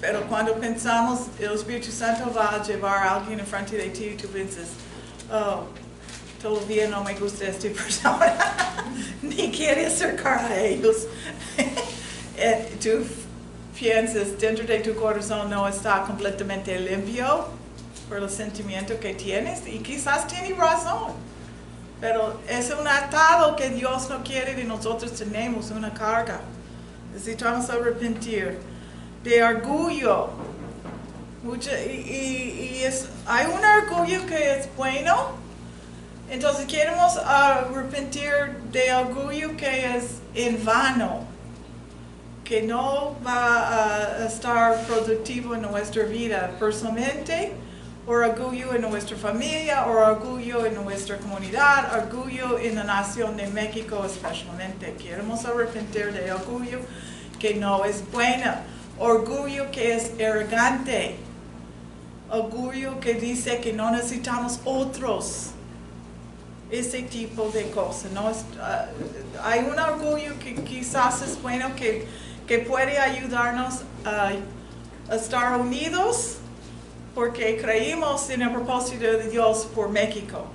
pero cuando pensamos el Espíritu Santo va a llevar a alguien enfrente de ti y tú piensas, oh, todavía no me gusta esta persona, ni quiere acercar a ellos. Tú piensas dentro de tu corazón no está completamente limpio por el sentimiento que tienes y quizás tienes razón, pero es un atado que Dios no quiere y nosotros tenemos una carga. Necesitamos arrepentir de orgullo. Hay un orgullo que es bueno, entonces queremos arrepentir de orgullo que es en vano, que no va a estar productivo en nuestra vida personalmente, o orgullo en nuestra familia, o orgullo en nuestra comunidad, orgullo en la nación de México especialmente. Queremos arrepentir de orgullo que no es bueno, orgullo que es arrogante, orgullo que dice que no necesitamos otros, ese tipo de cosas. ¿No? Hay un orgullo que quizás es bueno, que puede ayudarnos a estar unidos porque creímos en el propósito de Dios por México.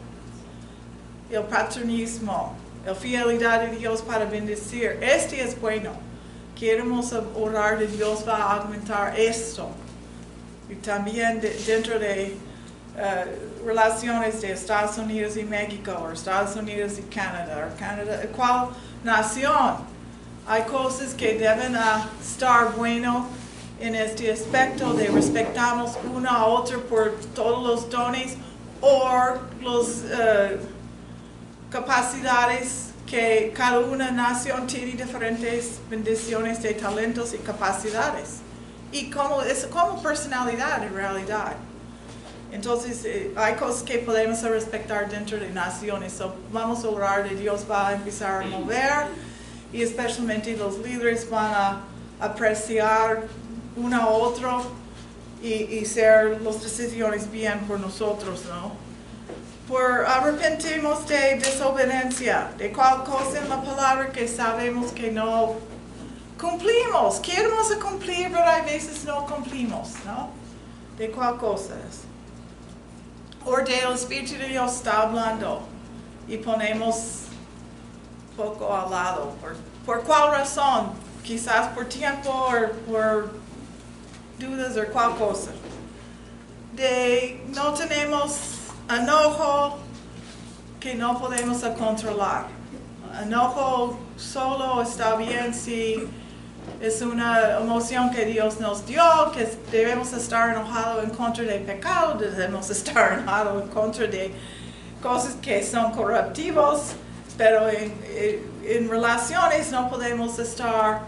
El patronismo, la fidelidad de Dios para bendecir, este es bueno. Queremos orar de Dios va a aumentar esto. Y también dentro de relaciones de Estados Unidos y México, o Estados Unidos y Canadá, ¿cuál nación? Hay cosas que deben estar bueno en este aspecto de respetarnos uno a otro por todos los dones o las capacidades que cada una nación tiene, diferentes bendiciones de talentos y capacidades. Y es como personalidad en realidad. Entonces hay cosas que podemos respetar dentro de naciones. So, vamos a orar de Dios va a empezar a mover y especialmente los líderes van a apreciar uno a otro y hacer las decisiones bien por nosotros, ¿no? Por arrepentirnos de desobediencia, de cual cosa en la palabra que sabemos que no cumplimos. Queremos cumplir, pero a veces no cumplimos, ¿no? De cuál cosa es. O del Espíritu de Dios está hablando y ponemos poco al lado. ¿Por cuál razón? Quizás por tiempo o por dudas o cuál cosa. No tenemos enojo que no podemos controlar. Enojo solo está bien si es una emoción que Dios nos dio, que debemos estar enojados en contra del pecado, debemos estar enojados en contra de cosas que son corruptivos, pero en relaciones no podemos estar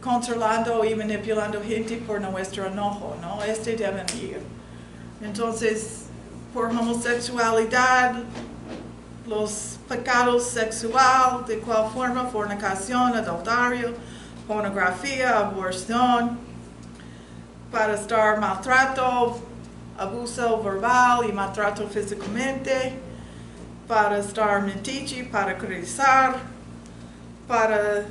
controlando y manipulando gente por nuestro enojo, ¿no? Deben ir. Entonces, por homosexualidad, los pecados sexuales, de cual forma, fornicación, adulterio, pornografía, aborción, para estar maltrato, abuso verbal y maltrato físicamente, para estar mentiche, para criticar, para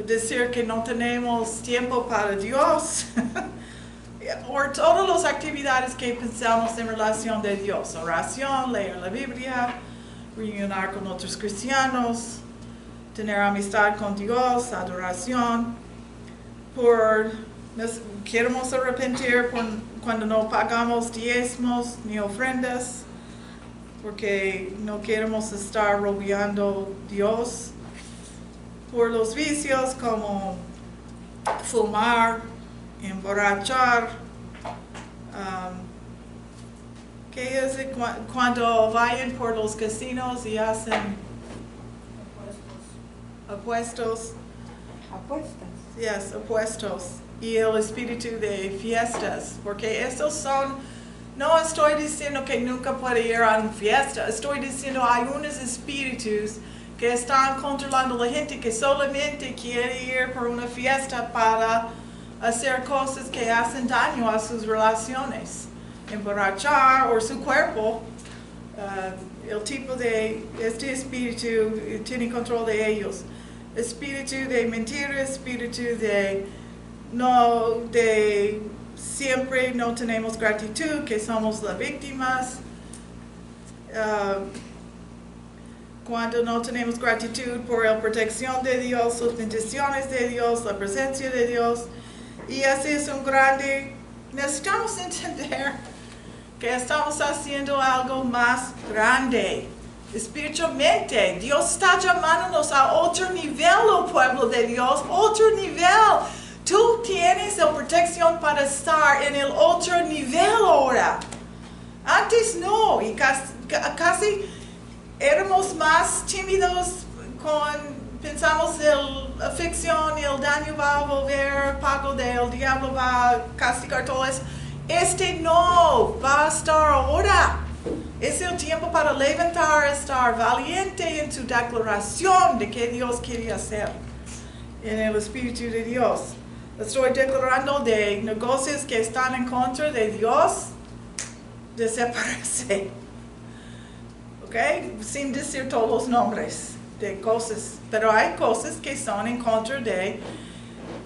decir que no tenemos tiempo para Dios, o todas las actividades que pensamos en relación de Dios, oración, leer la Biblia, reunir con otros cristianos, tener amistad con Dios, adoración. Queremos arrepentir cuando no pagamos diezmos ni ofrendas, porque no queremos estar rodeando a Dios. Por los vicios como fumar emborrachar. ¿Qué es cuando vayan por los casinos y hacen apuestos? Apuestas. Yes, apuestos. Y el espíritu de fiestas, porque estos son, no estoy diciendo que nunca puede ir a una fiesta, estoy diciendo hay unos espíritus que están controlando a la gente que solamente quiere ir por una fiesta para hacer cosas que hacen daño a sus relaciones, emborrachar o su cuerpo. El tipo de este espíritu tiene control de ellos. Espíritu de mentira, espíritu de siempre no tenemos gratitud, que somos las víctimas. Cuando no tenemos gratitud por la protección de Dios, las bendiciones de Dios, la presencia de Dios. Y así es un grande, necesitamos entender que estamos haciendo algo más grande. Espiritualmente, Dios está llamándonos a otro nivel, oh pueblo de Dios, otro nivel. Tú tienes la protección para estar en el otro nivel ahora. Antes no, y casi éramos más tímidos pensamos la aflicción y el daño va a volver, pago del diablo va a castigar todo eso. No, va a estar ahora. Es el tiempo para levantar, estar valiente en su declaración de que Dios quiere hacer en el Espíritu de Dios. Estoy declarando de negocios que están en contra de Dios, desaparece. ¿Ok? Sin decir todos los nombres de cosas, pero hay cosas que son en contra de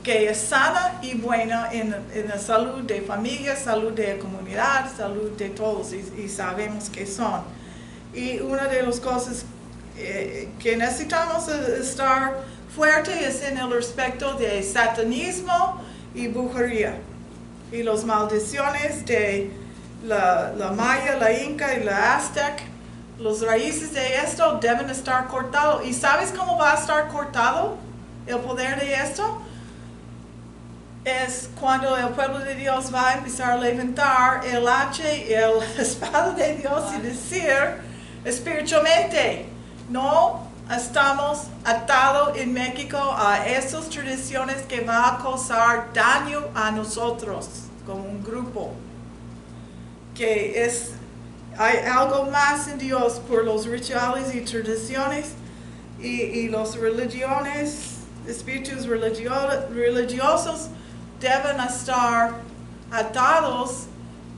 que es sana y buena en la salud de familia, salud de comunidad, salud de todos, y sabemos que son. Y una de las cosas que necesitamos estar fuerte es en el respecto de satanismo y brujería, y las maldiciones de la maya, la inca y la aztec. Los raíces de esto deben estar cortados. ¿Y sabes cómo va a estar cortado el poder de esto? Es cuando el pueblo de Dios va a empezar a levantar el hacha y la espada de Dios y decir espiritualmente, no estamos atados en México a esas tradiciones que van a causar daño a nosotros como un grupo. Hay algo más en Dios por los rituales y tradiciones y las religiones, espíritus religiosos deben estar atados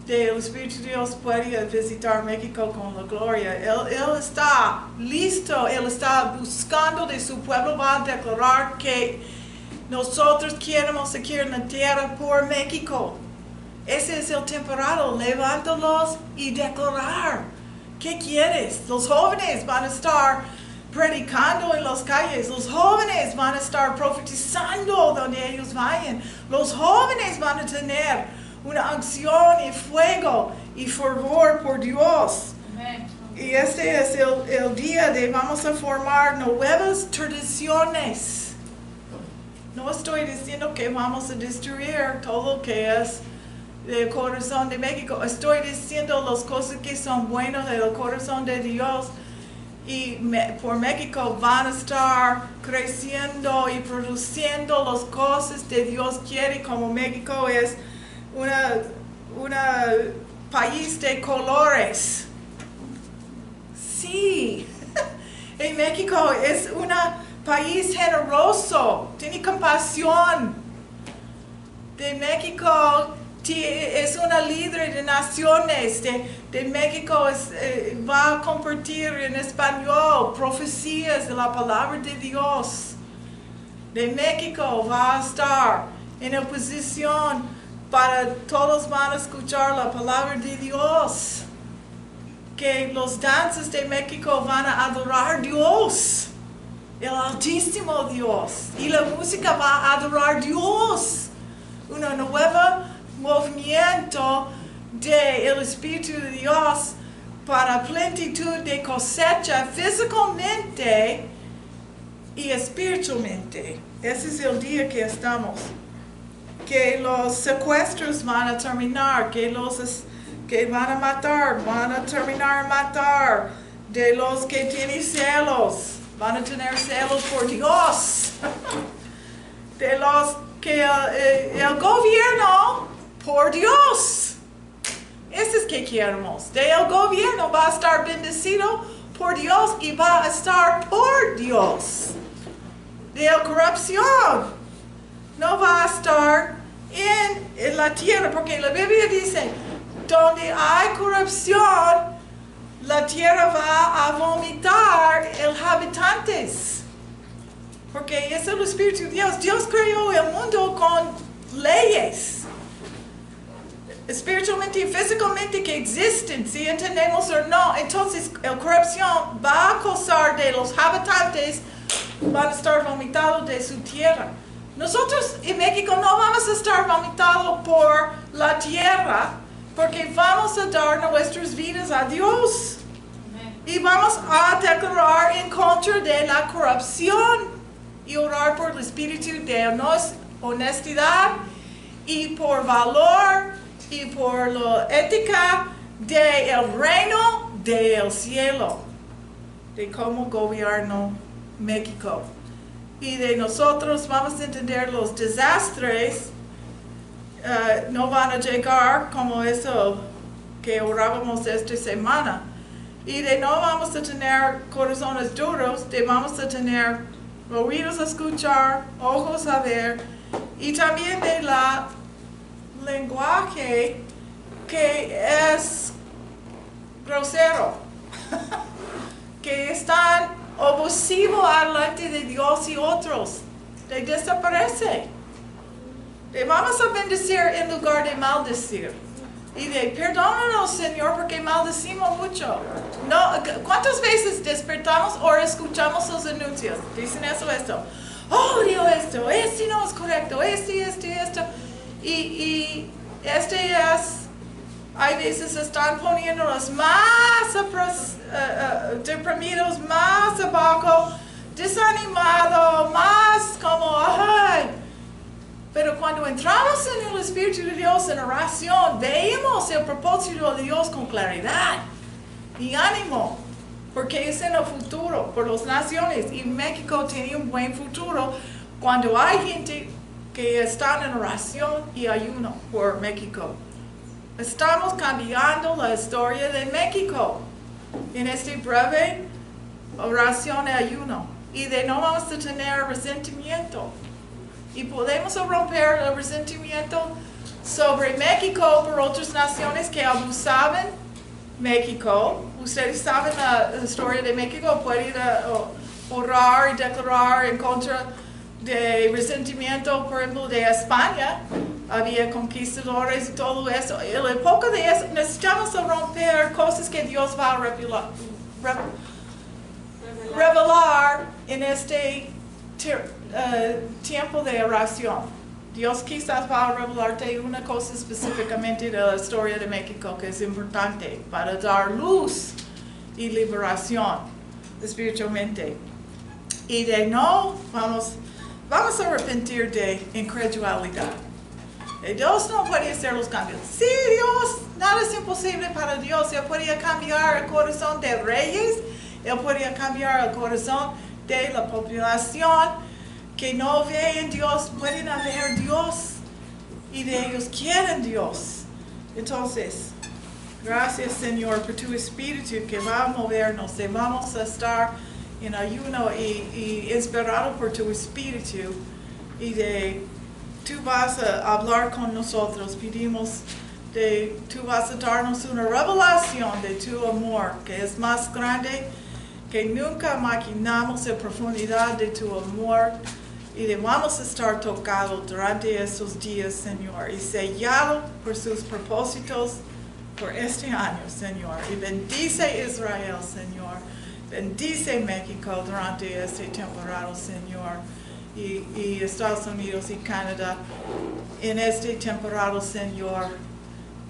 del Espíritu de Dios puede visitar México con la gloria. Él está listo, Él está buscando de su pueblo, va a declarar que nosotros queremos aquí en la tierra por México. Ese es el temporada, levántalos y declarar. ¿Qué quieres? Los jóvenes van a estar predicando en las calles. Los jóvenes van a estar profetizando donde ellos vayan. Los jóvenes van a tener una acción y fuego y fervor por Dios. Amén. Y este es el día de vamos a formar nuevas tradiciones. No estoy diciendo que vamos a destruir todo lo que es del corazón de México. Estoy diciendo las cosas que son buenas del corazón de Dios. Y por México van a estar creciendo y produciendo las cosas que Dios quiere, como México es un país de colores. Sí, en México es un país generoso, tiene compasión. De México es una líder de naciones. De México va a compartir en español profecías de la palabra de Dios. De México va a estar en oposición para todos van a escuchar la palabra de Dios. Que los danzas de México van a adorar a Dios, el Altísimo Dios. Y la música va a adorar a Dios. Una nueva movimiento del Espíritu de Dios para plenitud de cosecha físicamente y espiritualmente. Ese es el día que estamos. que los secuestros van a terminar, que que van a terminar a matar, de los que tienen celos, van a tener celos por Dios, de los que el gobierno por Dios. Eso es que queremos. El gobierno va a estar bendecido por Dios y va a estar por Dios. De la corrupción no va a estar en la tierra, porque la Biblia dice, donde hay corrupción, la tierra va a vomitar los habitantes. Porque es el Espíritu de Dios. Dios creó el mundo con leyes, espiritualmente y físicamente, que existen, si entendemos o no. Entonces, la corrupción va a causar de los habitantes, van a estar vomitados de su tierra. Nosotros en México no vamos a estar vomitados por la tierra, porque vamos a dar nuestras vidas a Dios. Y vamos a declarar en contra de la corrupción y orar por el espíritu de honestidad y por valor y por la ética del reino del cielo, de cómo gobierno México. Y de nosotros vamos a entender los desastres no van a llegar como eso que orábamos esta semana. Y de no vamos a tener corazones duros, de vamos a tener oídos a escuchar, ojos a ver, y también de la lenguaje que es grosero, que están abusivo delante de Dios y otros, de desaparece. De vamos a bendecir en lugar de maldecir. Y de perdónanos, Señor, porque maldecimos mucho. No, ¿cuántas veces despertamos o escuchamos los anuncios? Dicen esto. Oh, Dios, esto, este no es correcto, esto. Y este es, hay veces están poniéndonos más deprimidos, más abajo, desanimado, más como, ay. Pero cuando entramos en el Espíritu de Dios en oración, vemos el propósito de Dios con claridad y ánimo, porque es en el futuro, por las naciones, y México tiene un buen futuro cuando hay gente que está en oración y ayuno por México. Estamos cambiando la historia de México en este breve oración y ayuno, y de no vamos a tener resentimiento. Y podemos romper el resentimiento sobre México por otras naciones que abusaban México. Ustedes saben la historia de México, pueden orar y declarar en contra de resentimiento, por ejemplo, de España. Había conquistadores y todo eso. En la época de eso necesitamos romper cosas que Dios va a revelar en este tiempo de oración. Dios quizás va a revelarte una cosa específicamente de la historia de México que es importante para dar luz y liberación espiritualmente. Y de no, vamos a arrepentir de incredulidad. Dios no puede hacer los cambios. Sí, Dios, nada es imposible para Dios. Él podría cambiar el corazón de reyes, Él podría cambiar el corazón de la población que no ven Dios, pueden ver Dios y de ellos quieren Dios. Entonces, gracias Señor por tu Espíritu que va a movernos y vamos a estar en ayuno y inspirado por tu Espíritu y tú vas a hablar con nosotros. Pedimos tú vas a darnos una revelación de tu amor que es más grande que nunca imaginamos en profundidad de tu amor. Y vamos a estar tocados durante estos días, Señor, y sellado por sus propósitos por este año, Señor. Y bendice Israel, Señor. Bendice México durante este temporada, Señor. Y Estados Unidos y Canadá en este temporada, Señor.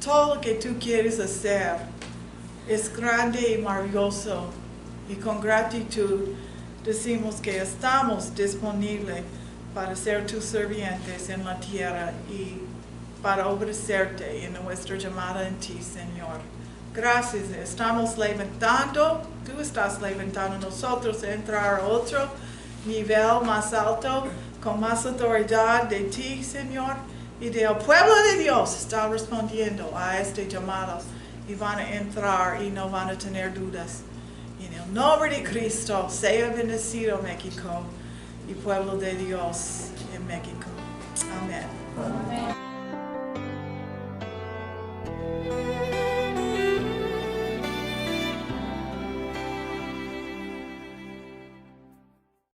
Todo lo que tú quieres hacer es grande y maravilloso. Y con gratitud decimos que estamos disponibles para ser tus sirvientes en la tierra y para obedecerte en nuestra llamada en ti, Señor. Gracias, estamos levantando, tú estás levantando nosotros a entrar a otro nivel más alto, con más autoridad de ti, Señor, y del pueblo de Dios está respondiendo a este llamado y van a entrar y no van a tener dudas. En el nombre de Cristo, sea bendecido México y pueblo de Dios en México. Amén. Amén.